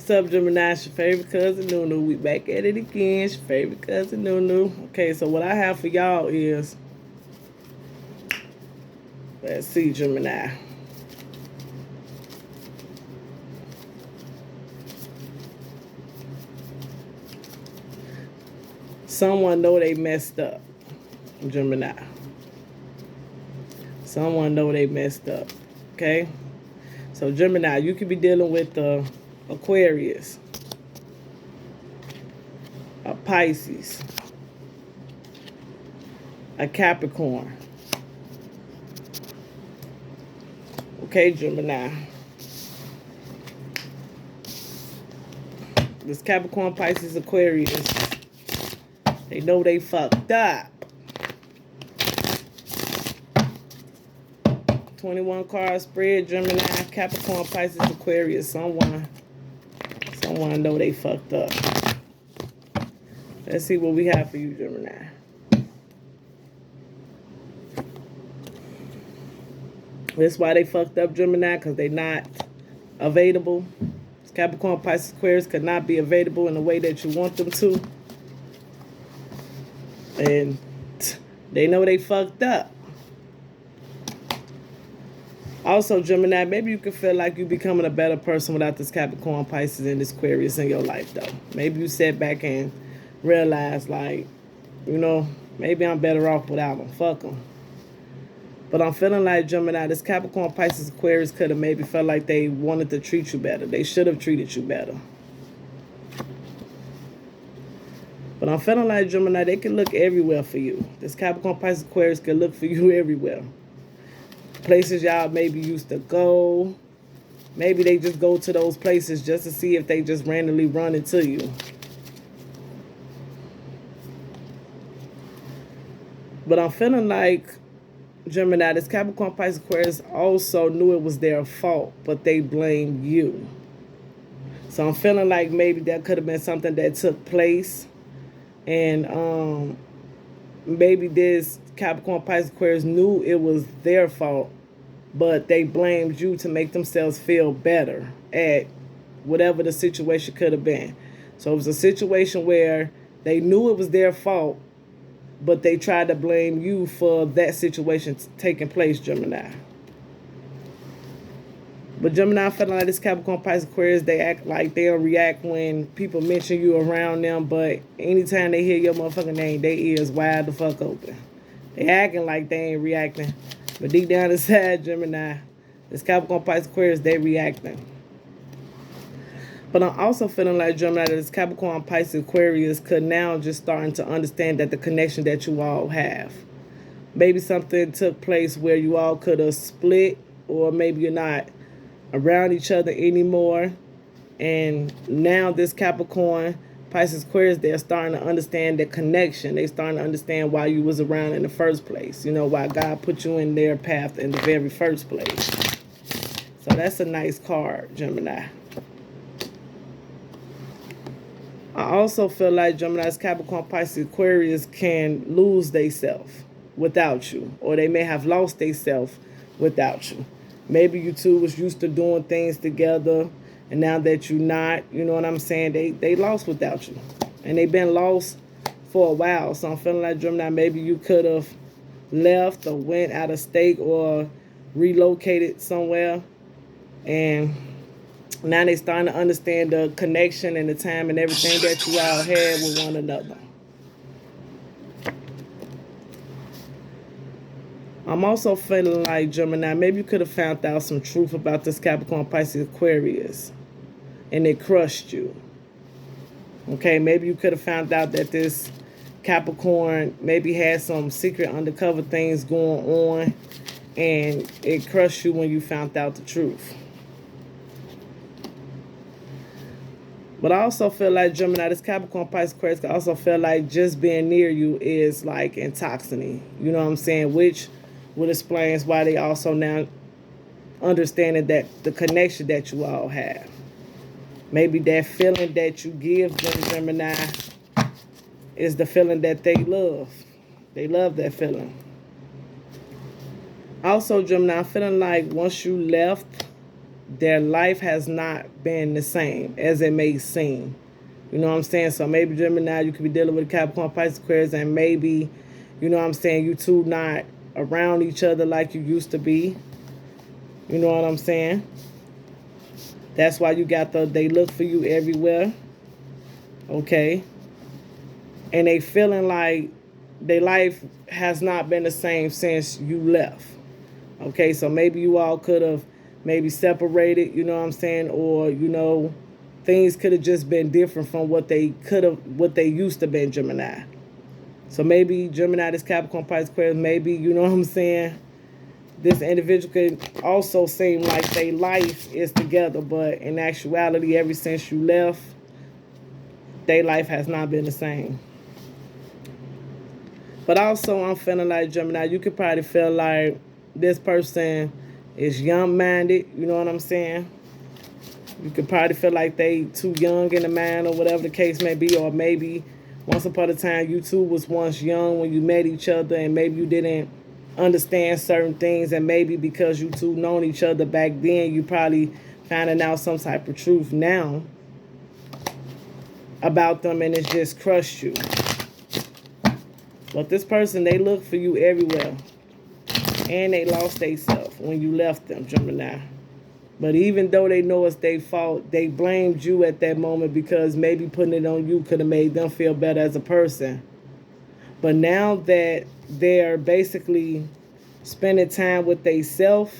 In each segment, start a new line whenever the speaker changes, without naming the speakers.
What's up, Gemini? It's your favorite cousin Nunu. We back at it again. It's your favorite cousin Nunu. Okay, so what I have for y'all is, let's see, Gemini. Someone know they messed up, Gemini. Someone know they messed up. Okay, so Gemini, you could be dealing with Aquarius, a Pisces, a Capricorn. Okay, Gemini. This Capricorn, Pisces, Aquarius, they know they fucked up. 21 card spread, Gemini, Capricorn, Pisces, Aquarius. Someone know they fucked up. Let's see what we have for you, Gemini. That's why they fucked up, Gemini, because they not available. Capricorn, Pisces, Aquarius could not be available in the way that you want them to. And they know they fucked up. Also, Gemini, maybe you can feel like you're becoming a better person without this Capricorn, Pisces, and this Aquarius in your life, though. Maybe you sit back and realize, like, you know, maybe I'm better off without them. Fuck them. But I'm feeling like, Gemini, this Capricorn, Pisces, Aquarius could have maybe felt like they wanted to treat you better. They should have treated you better. But I'm feeling like, Gemini, they can look everywhere for you. This Capricorn, Pisces, Aquarius can look for you everywhere. Places y'all maybe used to go. Maybe they just go to those places just to see if they just randomly run into you. But I'm feeling like, Gemini, this Capricorn, Pisces, Aquarius also knew it was their fault, but they blamed you. So I'm feeling like maybe that could have been something that took place. And maybe this Capricorn, Pisces, Aquarius knew it was their fault, but they blamed you to make themselves feel better at whatever the situation could have been. So it was a situation where they knew it was their fault, but they tried to blame you for that situation taking place, Gemini. But Gemini, I feel like this Capricorn, Pisces, Aquarius, they act like they'll react when people mention you around them, but anytime they hear your motherfucking name, their ears wide the fuck open. They acting like they ain't reacting. But deep down inside, Gemini, this Capricorn, Pisces, Aquarius, they reacting. But I'm also feeling like, Gemini, that this Capricorn, Pisces, Aquarius could now just starting to understand that the connection that you all have. Maybe something took place where you all could have split, or maybe you're not around each other anymore. And now this Capricorn, Pisces, Aquarius, they're starting to understand the connection. They're starting to understand why you was around in the first place. You know, why God put you in their path in the very first place. So that's a nice card, Gemini. I also feel like, Gemini's Capricorn, Pisces, Aquarius can lose themselves without you. Or they may have lost themselves without you. Maybe you two was used to doing things together, and now that you're not, you know what I'm saying, they lost without you. And they've been lost for a while. So I'm feeling like, Gemini, maybe you could have left or went out of state or relocated somewhere. And now they starting to understand the connection and the time and everything that you all had with one another. I'm also feeling like, Gemini, maybe you could have found out some truth about this Capricorn, Pisces, Aquarius, and it crushed you. Okay, maybe you could have found out that this Capricorn maybe had some secret undercover things going on, and it crushed you when you found out the truth. But I also feel like, Gemini, this Capricorn, Pisces, Aquarius can also feel like just being near you is like intoxicating. You know what I'm saying? Which would explain why they also now understanding that the connection that you all have. Maybe that feeling that you give them, Gemini, is the feeling that they love. They love that feeling. Also, Gemini, I'm feeling like once you left their life has not been the same as it may seem. You know what I'm saying? So maybe Gemini, you could be dealing with a Capricorn, Pisces, Aquarius, and maybe, you know what I'm saying, you two not around each other like you used to be. You know what I'm saying? That's why you got they look for you everywhere. Okay? And they feeling like their life has not been the same since you left. Okay, so maybe you all could have maybe separated, you know what I'm saying, or, you know, things could have just been different from what they used to be in Gemini. So maybe Gemini, this Capricorn, Pisces, Aquarius, maybe, you know what I'm saying, this individual could also seem like their life is together, but in actuality, ever since you left, their life has not been the same. But also, I'm feeling like, Gemini, you could probably feel like this person is young-minded, you know what I'm saying? You could probably feel like they too young in the mind or whatever the case may be, or maybe once upon a time you two was once young when you met each other and maybe you didn't understand certain things, and maybe because you two known each other back then, you probably finding out some type of truth now about them and it's just crushed you. But this person, they look for you everywhere. And they lost themselves when you left them, Gemini. But even though they know it's their fault, they blamed you at that moment because maybe putting it on you could have made them feel better as a person. But now that they're basically spending time with themselves,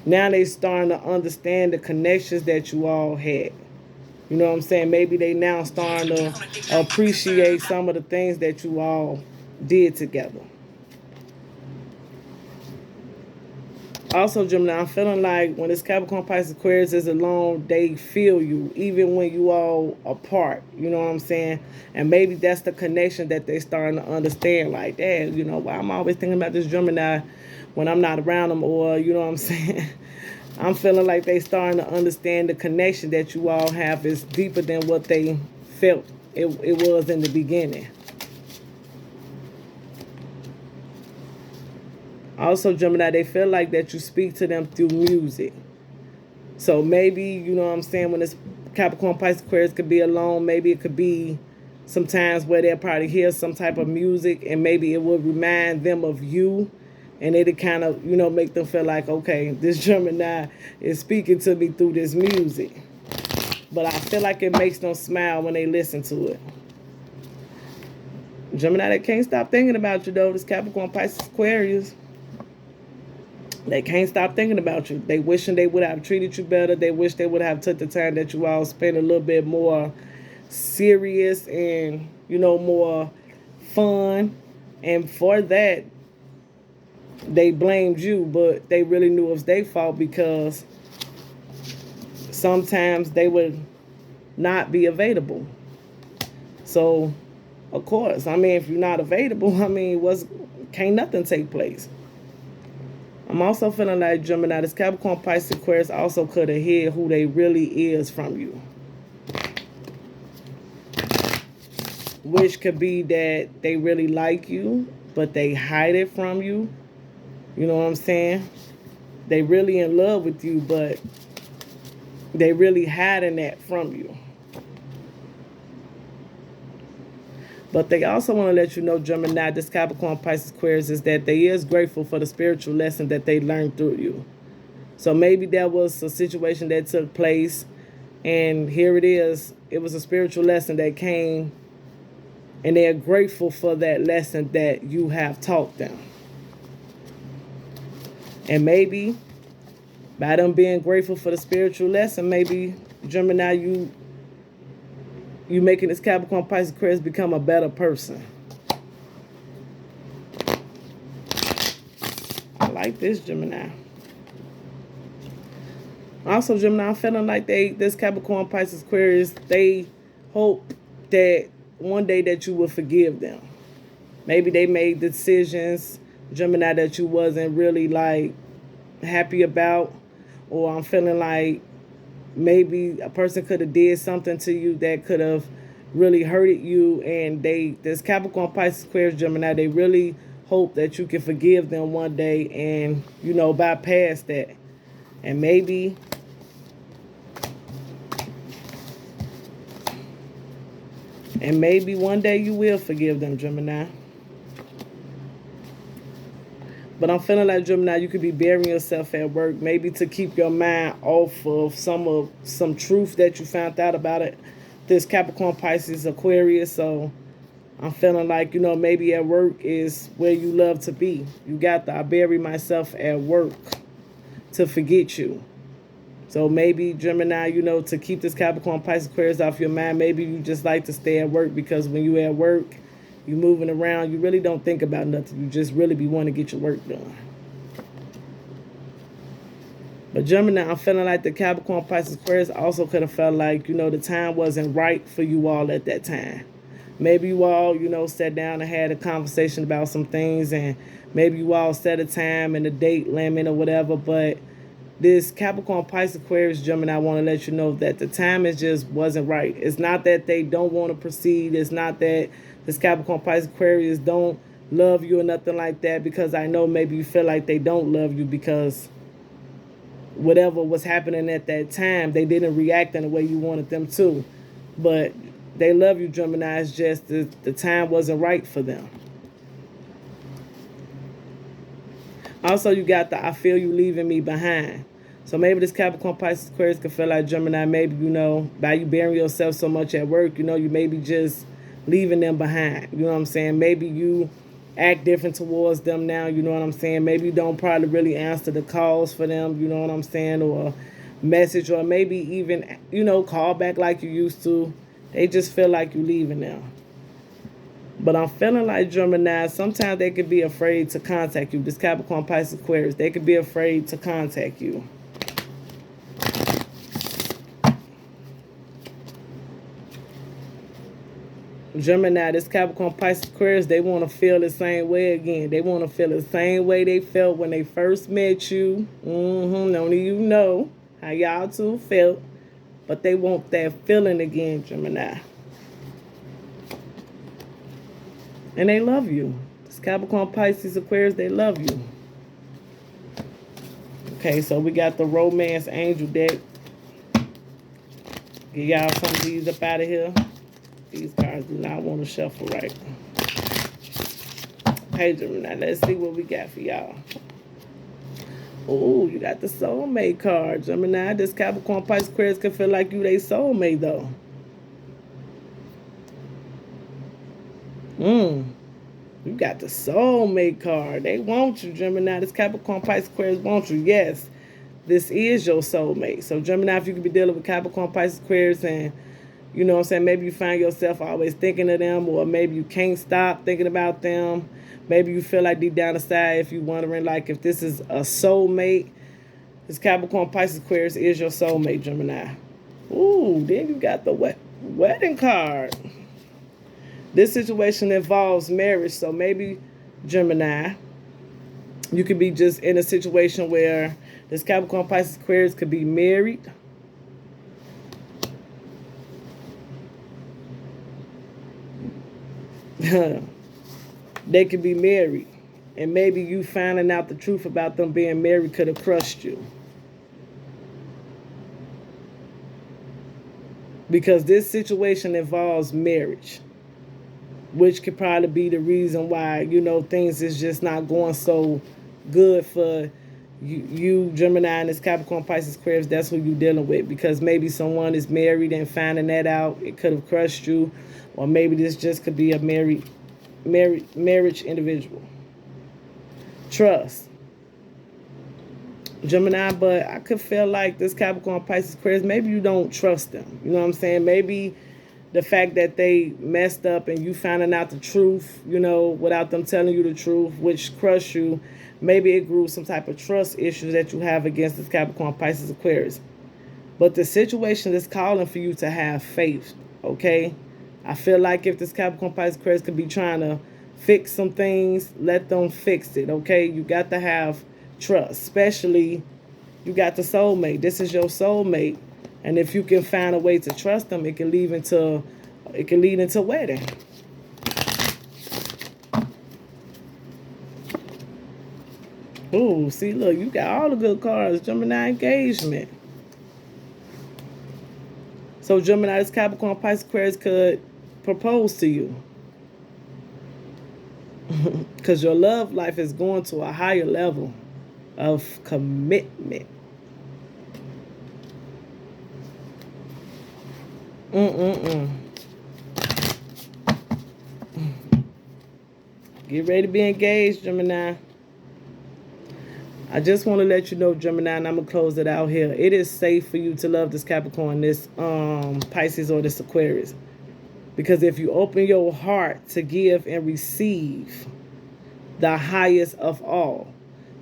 now they starting to understand the connections that you all had. You know what I'm saying? Maybe they now starting to appreciate some of the things that you all did together. Also, Gemini, I'm feeling like when this Capricorn, Pisces, Aquarius is alone, they feel you, even when you all apart. You know what I'm saying? And maybe that's the connection that they starting to understand. Like, Dad, you know, why I'm always thinking about this Gemini when I'm not around them, or, you know what I'm saying? I'm feeling like they starting to understand the connection that you all have is deeper than what they felt it was in the beginning. Also, Gemini, they feel like that you speak to them through music. So maybe, you know what I'm saying, when this Capricorn, Pisces, Aquarius could be alone, maybe it could be some times where they'll probably hear some type of music and maybe it will remind them of you. And it'll kind of, you know, make them feel like, okay, this Gemini is speaking to me through this music. But I feel like it makes them smile when they listen to it. Gemini, they can't stop thinking about you, though. This Capricorn, Pisces, Aquarius. They can't stop thinking about you. They wishing they would have treated you better. They wish they would have took the time that you all spent a little bit more serious and, you know, more fun. And for that, they blamed you, but they really knew it was their fault because sometimes they would not be available. So, of course, I mean, if you're not available, I mean, can't nothing take place. I'm also feeling like, Gemini, this Capricorn, Pisces, Aquarius also could have hid who they really is from you. Which could be that they really like you, but they hide it from you. You know what I'm saying? They really in love with you, but they really hiding that from you. But they also want to let you know, Gemini, this Capricorn, Pisces, Aquarius, is that they is grateful for the spiritual lesson that they learned through you. So maybe there was a situation that took place, and here it is. It was a spiritual lesson that came, and they are grateful for that lesson that you have taught them. And maybe by them being grateful for the spiritual lesson, maybe, Gemini, you making this Capricorn, Pisces, Aquarius become a better person. I like this, Gemini. Also, Gemini, I'm feeling like this Capricorn, Pisces, Aquarius, they hope that one day that you will forgive them. Maybe they made decisions, Gemini, that you wasn't really like happy about, or I'm feeling like maybe a person could have did something to you that could have really hurted you, and this Capricorn, Pisces, Aquarius, Gemini, they really hope that you can forgive them one day and, you know, bypass that. And maybe one day you will forgive them, Gemini. But I'm feeling like, Gemini, you could be burying yourself at work, maybe to keep your mind off of some truth that you found out about it. This Capricorn, Pisces, Aquarius. So I'm feeling like, maybe at work is where you love to be. You got I bury myself at work to forget you. So maybe, Gemini, to keep this Capricorn, Pisces, Aquarius off your mind, maybe you just like to stay at work, because when you at work, you moving around, you really don't think about nothing. You just really be wanting to get your work done. But Gemini, I'm feeling like the Capricorn, Pisces, Aquarius also could have felt like, the time wasn't right for you all at that time. Maybe you all, sat down and had a conversation about some things, and maybe you all set a time and a date limit or whatever, but this Capricorn, Pisces, Aquarius, Gemini, I want to let you know that the time just wasn't right. It's not that they don't want to proceed. It's not that this Capricorn, Pisces, Aquarius don't love you or nothing like that, because I know maybe you feel like they don't love you because whatever was happening at that time, they didn't react in the way you wanted them to. But they love you, Gemini. It's just the time wasn't right for them. Also, you got the I feel you leaving me behind. So maybe this Capricorn, Pisces, Aquarius could feel like, Gemini, maybe, by you burying yourself so much at work, you maybe just leaving them behind. You know what I'm saying? Maybe you act different towards them now. You know what I'm saying? Maybe you don't probably really answer the calls for them. You know what I'm saying? Or message, or maybe even, call back like you used to. They just feel like you leaving them. But I'm feeling like, Gemini, sometimes they could be afraid to contact you. This Capricorn, Pisces, Aquarius, they could be afraid to contact you. Gemini, this Capricorn, Pisces, Aquarius, they want to feel the same way again. They want to feel the same way they felt when they first met you. Only you know how y'all two felt. But they want that feeling again, Gemini. And they love you. This Capricorn, Pisces, Aquarius, they love you. Okay, so we got the Romance Angel deck. Get y'all some of these up out of here. These cards do not want to shuffle right. Okay, Gemini, let's see what we got for y'all. Oh, you got the soulmate card, Gemini. This Capricorn, Pisces, Aquarius can feel like you they soulmate, though. You got the soulmate card. They want you, Gemini. This Capricorn, Pisces, Aquarius want you. Yes, this is your soulmate. So, Gemini, if you could be dealing with Capricorn, Pisces, Aquarius, and you know what I'm saying, maybe you find yourself always thinking of them, or maybe you can't stop thinking about them. Maybe you feel like deep down inside, if you're wondering, like, if this is a soulmate, this Capricorn, Pisces, Aquarius is your soulmate, Gemini. Ooh, then you got the wedding card. This situation involves marriage, so maybe, Gemini, you could be just in a situation where this Capricorn, Pisces, Aquarius could be married. They could be married, and maybe you finding out the truth about them being married could have crushed you, because this situation involves marriage, which could probably be the reason why, things is just not going so good for you, Gemini, and this Capricorn, Pisces, Aquarius. That's who you're dealing with, because maybe someone is married and finding that out, it could have crushed you, or maybe this just could be a marriage individual. Trust, Gemini, but I could feel like this Capricorn, Pisces, Aquarius, maybe you don't trust them. You know what I'm saying? Maybe the fact that they messed up and you finding out the truth, without them telling you the truth, which crushed you, maybe it grew some type of trust issues that you have against this Capricorn, Pisces, Aquarius. But the situation is calling for you to have faith, okay? I feel like if this Capricorn, Pisces, Aquarius could be trying to fix some things, let them fix it, okay? You got to have trust, especially you got the soulmate. This is your soulmate. And if you can find a way to trust them, it can lead into wedding. Ooh, see, look, you got all the good cards. Gemini engagement. So Gemini, this Capricorn, Pisces, Aquarius could propose to you. Because your love life is going to a higher level of commitment. Get ready to be engaged, Gemini. I just want to let you know, Gemini, and I'm going to close it out here. It is safe for you to love this Capricorn, this Pisces, or this Aquarius. Because if you open your heart to give and receive the highest of all,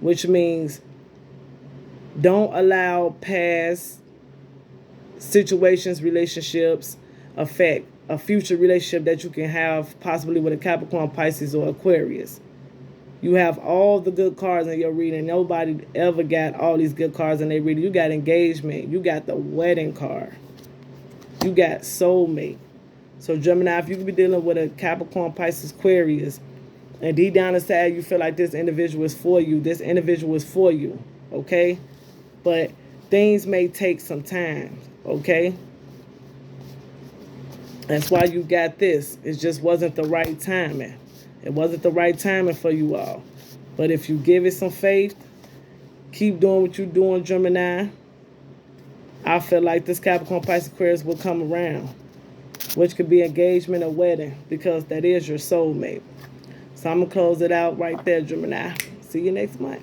which means don't allow past situations, relationships affect a future relationship that you can have possibly with a Capricorn, Pisces, or Aquarius. You have all the good cards in your reading. Nobody ever got all these good cards in their reading. You got engagement. You got the wedding card. You got soulmate. So Gemini, if you could be dealing with a Capricorn, Pisces, Aquarius, and deep down inside you feel like this individual is for you, this individual is for you, okay? But things may take some time, okay? That's why you got this. It just wasn't the right timing. It wasn't the right timing for you all. But if you give it some faith, keep doing what you're doing, Gemini, I feel like this Capricorn, Pisces, Aquarius will come around, which could be engagement or wedding, because that is your soulmate. So I'm going to close it out right there, Gemini. See you next month.